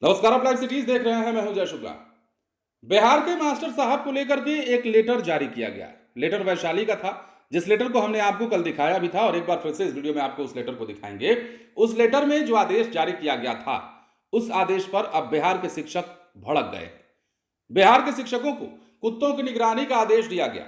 नमस्कार, आप live cities देख रहे हैं। मैं हूं जय शुक्ला। बिहार के मास्टर साहब को लेकर के एक लेटर जारी किया गया है। लेटर वैशाली का था, जिस लेटर को हमने आपको कल दिखाया भी था और एक बार फिर से इस वीडियो में आपको उस लेटर को दिखाएंगे। उस लेटर में जो आदेश जारी किया गया था, उस आदेश पर अब बिहार के शिक्षक भड़क गए। बिहार के शिक्षकों को कुत्तों की निगरानी का आदेश दिया गया।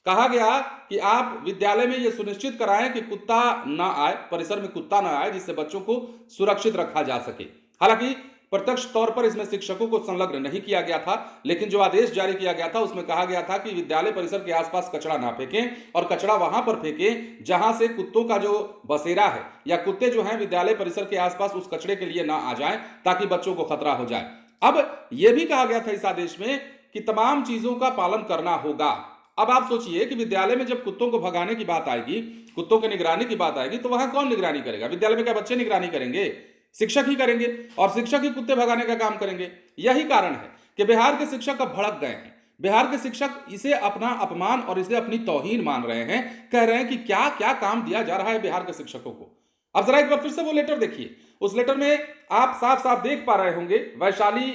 कहा गया कि आप विद्यालय में यह सुनिश्चित कराएं कि कुत्ता ना आए, परिसर में कुत्ता ना आए, जिससे बच्चों को सुरक्षित रखा जा सके। हालांकि प्रत्यक्ष तौर पर इसमें शिक्षकों को संलग्न नहीं किया गया था, लेकिन जो आदेश जारी किया गया था उसमें कहा गया था कि विद्यालय परिसर के आसपास कचरा ना फेंकें और कचरा वहां पर फेंकें जहां से कुत्तों का जो बसेरा है या कुत्ते जो हैं विद्यालय परिसर के आसपास उस कचरे के लिए ना आ जाएं, ताकि बच्चों को खतरा हो जाए। अब यह भी कहा गया था इस आदेश में कि तमाम चीजों का पालन करना होगा। अब आप सोचिए कि विद्यालय में जब कुत्तों को भगाने की बात आएगी, कुत्तों की निगरानी की बात आएगी, तो वहां कौन निगरानी करेगा? विद्यालय में क्या बच्चे निगरानी करेंगे? शिक्षक ही करेंगे, और शिक्षक ही कुत्ते भगाने का काम करेंगे। यही कारण है कि बिहार के शिक्षक अब भड़क गए हैं। बिहार के शिक्षक इसे अपना अपमान और इसे अपनी तौहीन मान रहे हैं। कह रहे हैं कि क्या क्या काम दिया जा रहा है बिहार के शिक्षकों को। अब जरा एक बार फिर से वो लेटर देखिए। उस लेटर में आप साफ साफ देख पा रहे होंगे, वैशाली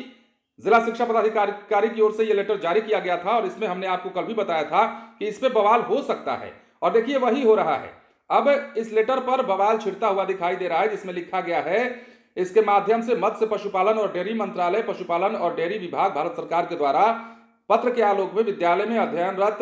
जिला शिक्षा पदाधिकारी की ओर से यह लेटर जारी किया गया था और इसमें हमने आपको कल भी बताया था कि इस पे बवाल हो सकता है, और देखिए वही हो रहा है। अब इस लेटर पर बवाल छिड़ता हुआ दिखाई दे रहा है, जिसमें लिखा गया है, इसके माध्यम से मत्स्य पशुपालन और डेयरी मंत्रालय, पशुपालन और डेयरी विभाग, भारत सरकार के द्वारा पत्र के आलोक में विद्यालय में अध्ययनरत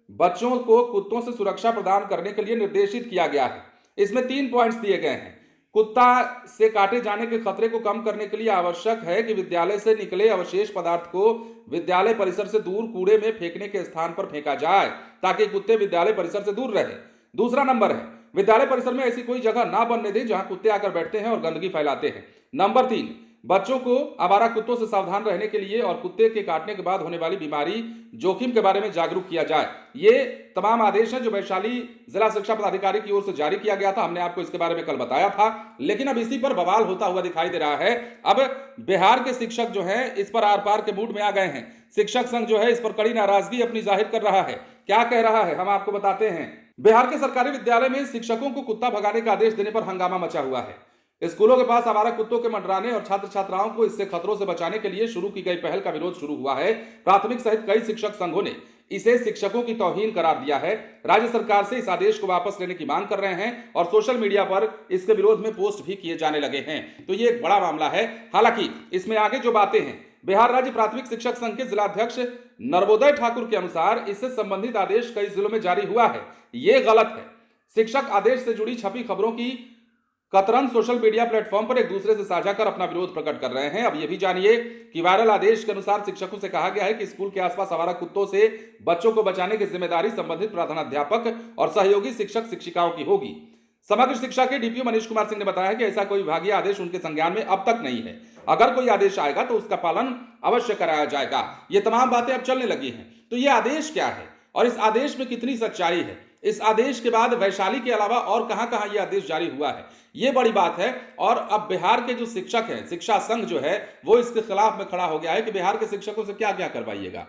बच्चों को कुत्तों से सुरक्षा प्रदान करने के लिए निर्देशित किया गया है। इसमें 3 पॉइंट्स दिए गए हैं। कुत्ता से काटे जाने के खतरे को कम करने के लिए आवश्यक है कि विद्यालय से निकले अवशेष पदार्थ को विद्यालय परिसर से दूर कूड़े में फेंकने के स्थान पर फेंका जाए, ताकि कुत्ते विद्यालय परिसर से दूर रहे। दूसरा नंबर है, विद्यालय परिसर में ऐसी कोई जगह ना बनने दें जहां कुत्ते आकर बैठते हैं और गंदगी फैलाते हैं। नंबर 3, बच्चों को आवारा कुत्तों से सावधान रहने के लिए और कुत्ते के काटने के बाद होने वाली बीमारी जोखिम के बारे में जागरूक किया जाए। ये तमाम आदेश हैं जो वैशाली जिला शिक्षा पदाधिकारी की ओर से जारी किया गया था। हमने आपको इसके बारे में कल बताया था, लेकिन अब इसी पर बवाल होता हुआ दिखाई दे रहा है। अब बिहार के शिक्षक जो है इस पर आर पार के मूड में आ गए हैं। शिक्षक संघ जो है इस पर कड़ी नाराजगी अपनी जाहिर कर रहा है। क्या कह रहा है, हम आपको बताते हैं। बिहार के सरकारी विद्यालय में शिक्षकों को कुत्ता भगाने का आदेश देने पर हंगामा मचा हुआ है। स्कूलों के पास आवारा कुत्तों के मंडराने और छात्र छात्राओं को इससे खतरों से बचाने के लिए शुरू की गई पहल का विरोध शुरू हुआ है। प्राथमिक सहित कई शिक्षक संघों ने इसे शिक्षकों की तौहीन करार दिया है। राज्य सरकार से इस आदेश को वापस लेने की मांग कर रहे हैं और सोशल मीडिया पर इसके विरोध में पोस्ट भी किए जाने लगे हैं। तो ये एक बड़ा मामला है। हालांकि इसमें आगे जो बातें हैं, बिहार राज्य प्राथमिक शिक्षक संघ के जिलाध्यक्ष नर्मोदय ठाकुर के अनुसार इससे संबंधित आदेश कई जिलों में जारी हुआ है। ये गलत है। शिक्षक आदेश से जुड़ी छपी खबरों की कतरन सोशल मीडिया प्लेटफॉर्म पर एक दूसरे से साझा कर अपना विरोध प्रकट कर रहे हैं। अब यह भी जानिए कि वायरल आदेश के अनुसार शिक्षकों से कहा गया है कि स्कूल के आसपास आवारा कुत्तों से बच्चों को बचाने की जिम्मेदारी संबंधित प्रधानाध्यापक और सहयोगी शिक्षक शिक्षिकाओं की होगी। समग्र शिक्षा के डीपीओ मनीष कुमार सिंह ने बताया कि ऐसा कोई विभागीय आदेश उनके संज्ञान में अब तक नहीं है। अगर कोई आदेश आएगा तो उसका पालन अवश्य कराया जाएगा। ये तमाम बातें अब चलने लगी हैं। तो ये आदेश क्या है और इस आदेश में कितनी सच्चाई है? इस आदेश के बाद वैशाली के अलावा और कहां कहां यह आदेश जारी हुआ है, यह बड़ी बात है। और अब बिहार के जो शिक्षक हैं, शिक्षा संघ जो है वो इसके खिलाफ में खड़ा हो गया है कि बिहार के शिक्षकों से क्या क्या करवाइएगा।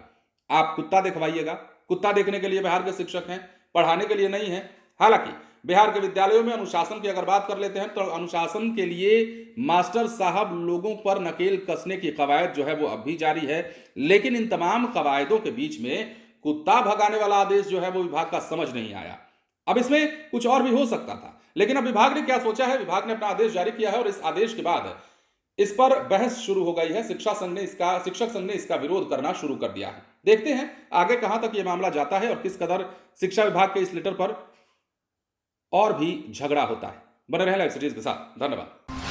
आप कुत्ता दिखवाइएगा। कुत्ता देखने के लिए बिहार के शिक्षक हैं, पढ़ाने के लिए नहीं है। हालांकि बिहार के विद्यालयों में अनुशासन की अगर बात कर लेते हैं तो अनुशासन के लिए मास्टर साहब लोगों पर नकेल कसने की कवायद जो है वो अब भी जारी है। लेकिन इन तमाम कवायदों के बीच में कुत्ता भगाने वाला आदेश जो है वो विभाग का समझ नहीं आया। अब इसमें कुछ और भी हो सकता था, लेकिन अब विभाग ने क्या सोचा है, विभाग ने अपना आदेश जारी किया है और इस आदेश के बाद इस पर बहस शुरू हो गई है। शिक्षक संघ ने इसका विरोध करना शुरू कर दिया है। देखते हैं आगे कहां तक यह मामला जाता है और किस कदर शिक्षा विभाग के इस लेटर पर और भी झगड़ा होता है। बने रहें लाइव सिटीज के साथ। धन्यवाद।